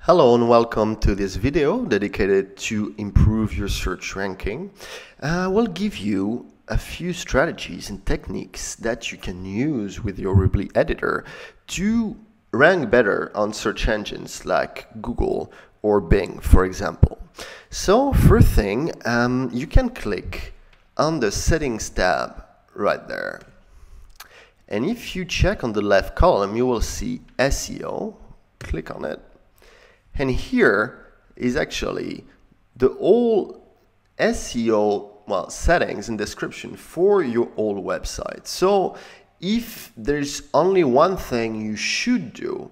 Hello and welcome to this video dedicated to improve your search ranking. We'll give you a few strategies and techniques that you can use with your Weebly editor to rank better on search engines like Google or Bing, for example. So first thing, you can click on the settings tab right there. And if you check on the left column, you will see SEO. Click on it. And here is actually the whole SEO settings and description for your whole website. So if there's only one thing you should do,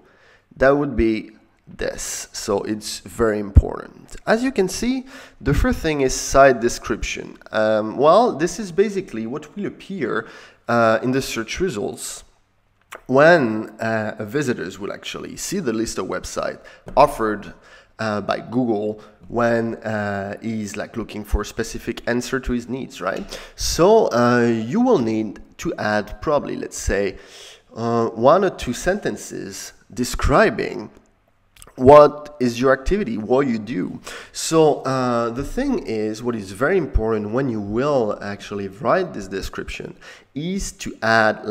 that would be this. So it's very important. As you can see, the first thing is site description. This is basically what will appear in the search results when visitors will actually see the list of websites offered by Google when he's looking for a specific answer to his needs, right? So you will need to add probably, let's say, one or two sentences describing what is your activity, what you do. So the thing is, what is very important when you will actually write this description is to add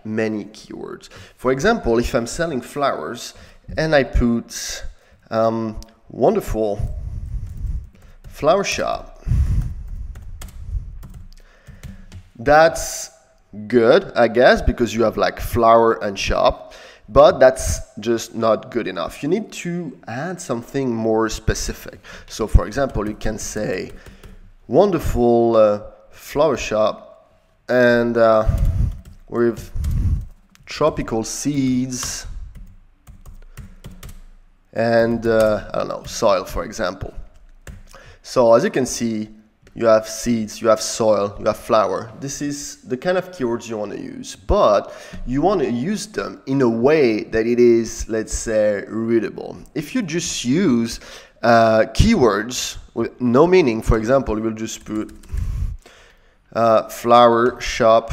many keywords. For example, if I'm selling flowers and I put wonderful flower shop, that's good, I guess, because you have flower and shop. But that's just not good enough. You need to add something more specific. So for example, you can say wonderful flower shop and with tropical seeds and I don't know, soil, for example. So as you can see, you have seeds, you have soil, you have flower. This is the kind of keywords you want to use, but you want to use them in a way that it is, let's say, readable. If you just use keywords with no meaning, for example, you will just put flower shop,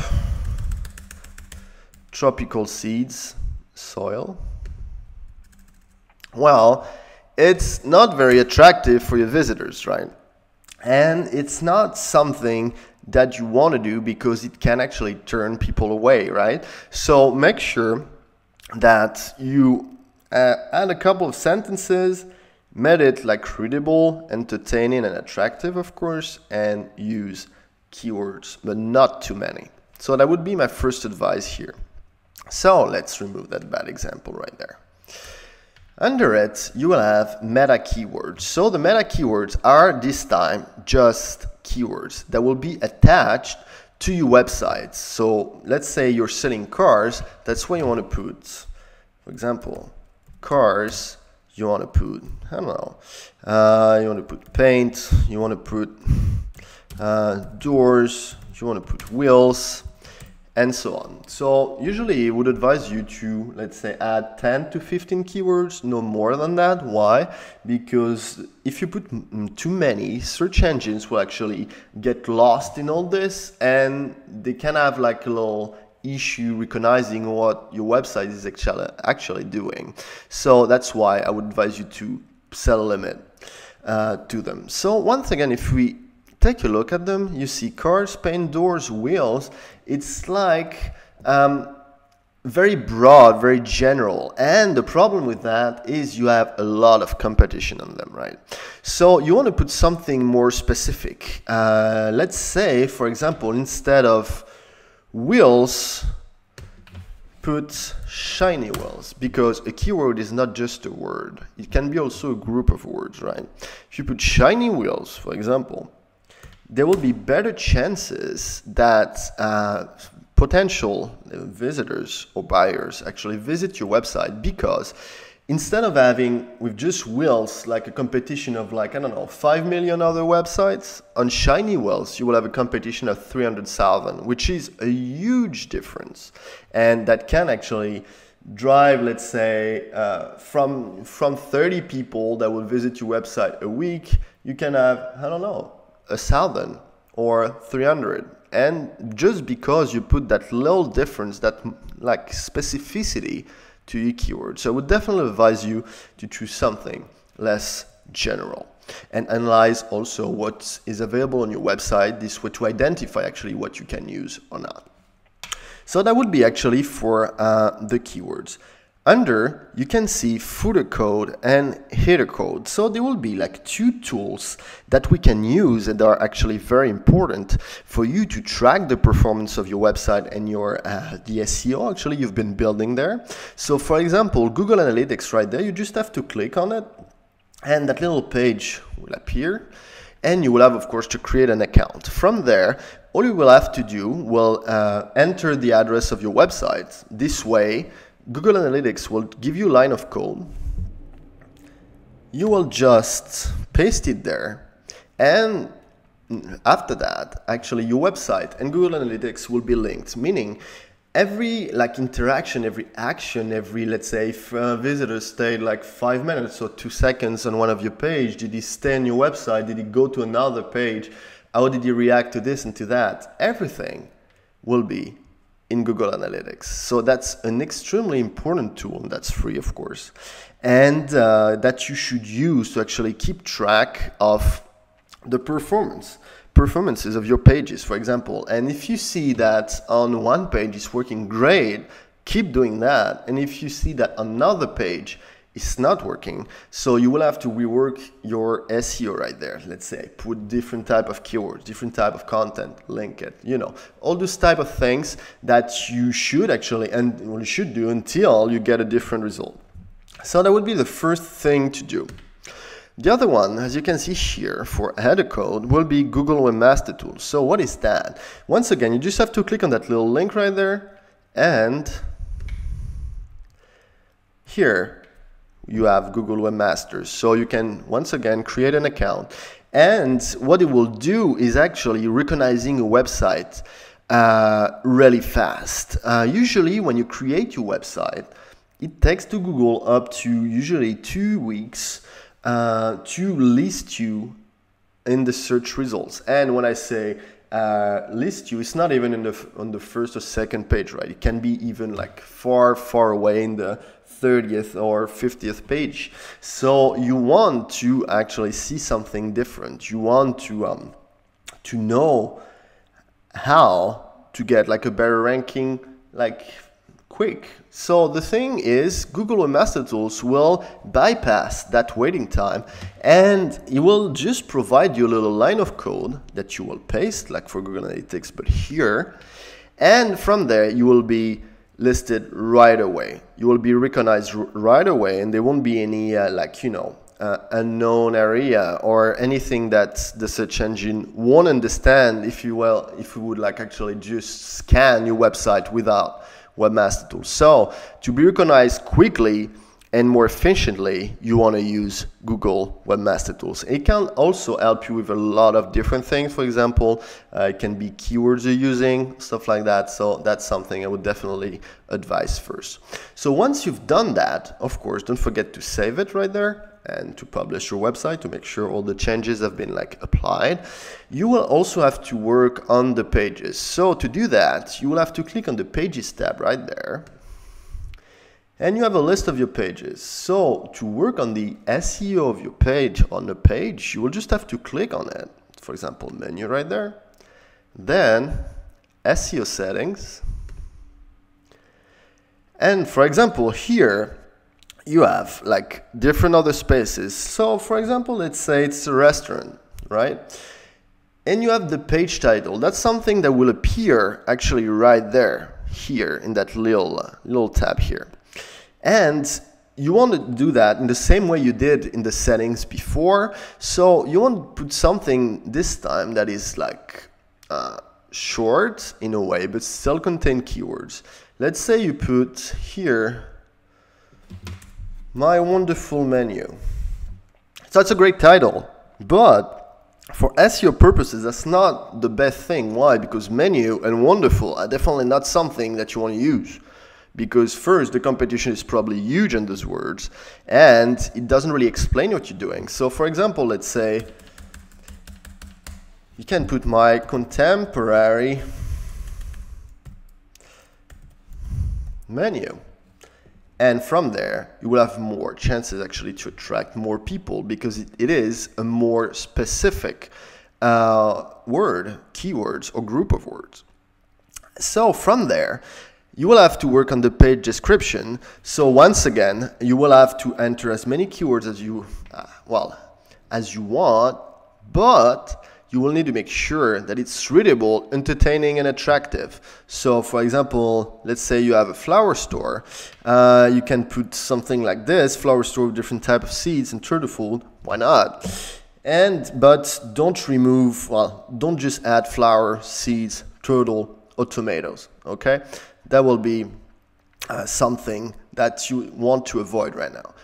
tropical seeds, soil. Well, it's not very attractive for your visitors, right? And it's not something that you want to do because it can actually turn people away, right? So make sure that you add a couple of sentences, make it readable, entertaining, and attractive, of course, and use keywords, but not too many. So that would be my first advice here. So let's remove that bad example right there. Under it, you will have meta keywords. So the meta keywords are this time just keywords that will be attached to your website. So let's say you're selling cars, that's what you want to put. For example, cars, you want to put, I don't know, you want to put paint, you want to put doors, you want to put wheels, and so on. So usually I would advise you to, let's say, add 10 to 15 keywords, no more than that. Why? Because if you put too many, search engines will actually get lost in all this and they can have a little issue recognizing what your website is actually doing. So that's why I would advise you to set a limit to them. So once again, if we take a look at them, you see cars, paint, doors, wheels. It's very broad, very general. And the problem with that is you have a lot of competition on them, right? So you want to put something more specific. Let's say, for example, instead of wheels, put shiny wheels, because a keyword is not just a word. It can be also a group of words, right? If you put shiny wheels, for example, there will be better chances that potential visitors or buyers actually visit your website, because instead of having with just wheels a competition of I don't know, 5 million other websites, on shiny wheels you will have a competition of 300,000, which is a huge difference, and that can actually drive, let's say, from 30 people that will visit your website a week, you can have, I don't know, 1,000 or 300. And just because you put that little difference, that specificity to your keyword. So I would definitely advise you to choose something less general and analyze also what is available on your website, this way to identify actually what you can use or not. So that would be actually for the keywords. Under, you can see footer code and header code. So there will be like two tools that we can use that are actually very important for you to track the performance of your website and your the SEO actually you've been building there. So for example, Google Analytics right there, you just have to click on it and that little page will appear. And you will have, of course, to create an account. From there, all you will have to do will enter the address of your website. This way, Google Analytics will give you a line of code. You will just paste it there. And after that, actually, your website and Google Analytics will be linked, meaning every interaction, every action, every, let's say, if a visitor stayed like 5 minutes or 2 seconds on one of your page, did he stay on your website? Did he go to another page? How did he react to this and to that? Everything will be in Google Analytics. So that's an extremely important tool, and that's free, of course, and that you should use to actually keep track of the performances of your pages, for example. And if you see that on one page it's working great, keep doing that. And if you see that another page is not working, so you will have to rework your SEO right there. Let's say put different type of keywords, different type of content, link it, you know, all those type of things that you should actually, and you should do until you get a different result. So that would be the first thing to do. The other one, as you can see here, for header code will be Google Webmaster Tools. So what is that? Once again, you just have to click on that little link right there, and here you have Google Webmasters. So you can, once again, create an account. And what it will do is actually recognizing a website really fast. Usually when you create your website, it takes to Google up to usually 2 weeks to list you in the search results. And when I say list you, it's not even on the first or second page, right? It can be even like far away in the 30th or 50th page. So you want to actually see something different. You want to know how to get like a better ranking, like quick. So the thing is, Google Webmaster Tools will bypass that waiting time, and it will just provide you a little line of code that you will paste, like for Google Analytics, but here, and from there you will be listed right away. You will be recognized right away, and there won't be any unknown area or anything that the search engine won't understand if you would like actually just scan your website without Webmaster Tools. So to be recognized quickly and more efficiently, you want to use Google Webmaster Tools. It can also help you with a lot of different things. For example, it can be keywords you're using, stuff like that. So that's something I would definitely advise first. So once you've done that, of course, don't forget to save it right there and to publish your website to make sure all the changes have been applied. You will also have to work on the pages. So to do that, you will have to click on the Pages tab right there. And you have a list of your pages. So to work on the SEO of your page on the page, you will just have to click on it. For example, menu right there. Then SEO settings. And for example, here you have different other spaces. So for example, let's say it's a restaurant, right? And you have the page title. That's something that will appear actually right there, here in that little tab here. And you want to do that in the same way you did in the settings before. So you want to put something this time that is short in a way, but still contain keywords. Let's say you put here, my wonderful menu. So that's a great title, but for SEO purposes, that's not the best thing. Why? Because menu and wonderful are definitely not something that you want to use. Because first, the competition is probably huge on those words, and it doesn't really explain what you're doing. So for example, let's say you can put my contemporary menu. And from there, you will have more chances actually to attract more people, because it is a more specific word, keywords, or group of words. So from there, you will have to work on the page description. So once again, you will have to enter as many keywords as you, as you want, but you will need to make sure that it's readable, entertaining, and attractive. So for example, let's say you have a flower store. You can put something like this: flower store with different type of seeds and turtle food. Why not? But don't remove, don't just add flower, seeds, turtle, or tomatoes, okay? That will be something that you want to avoid right now.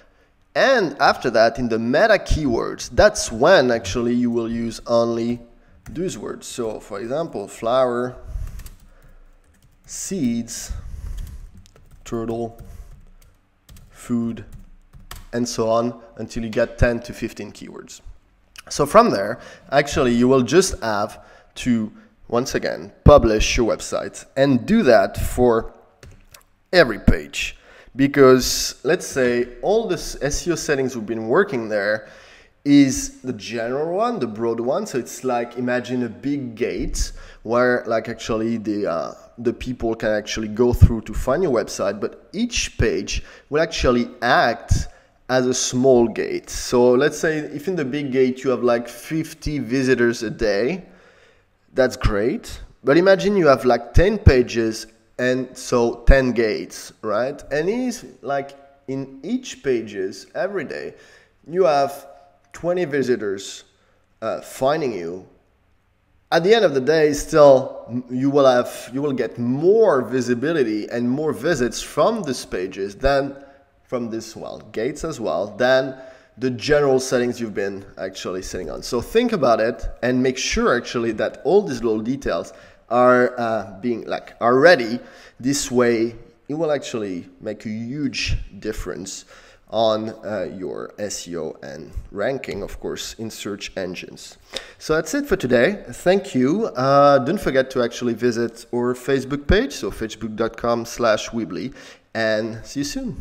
And after that, in the meta keywords, that's when actually you will use only those words. So for example, flower, seeds, turtle, food, and so on, until you get 10 to 15 keywords. So from there, actually, you will just have to, once again, publish your website, and do that for every page. Because let's say all the SEO settings we've been working there is the general one, the broad one. So it's like, imagine a big gate where like actually the people can actually go through to find your website, but each page will actually act as a small gate. So let's say if in the big gate you have like 50 visitors a day, that's great. But imagine you have like 10 pages, and so 10 gates, right? And it's like in each pages every day, you have 20 visitors finding you. At the end of the day, still you will get more visibility and more visits from these pages than from this, gates as well, than the general settings you've been actually setting on. So think about it and make sure actually that all these little details are are ready. This way it will actually make a huge difference on your SEO and ranking, of course, in search engines. So that's it for today. Thank you. Don't forget to actually visit our Facebook page, so facebook.com/Weebly, and see you soon.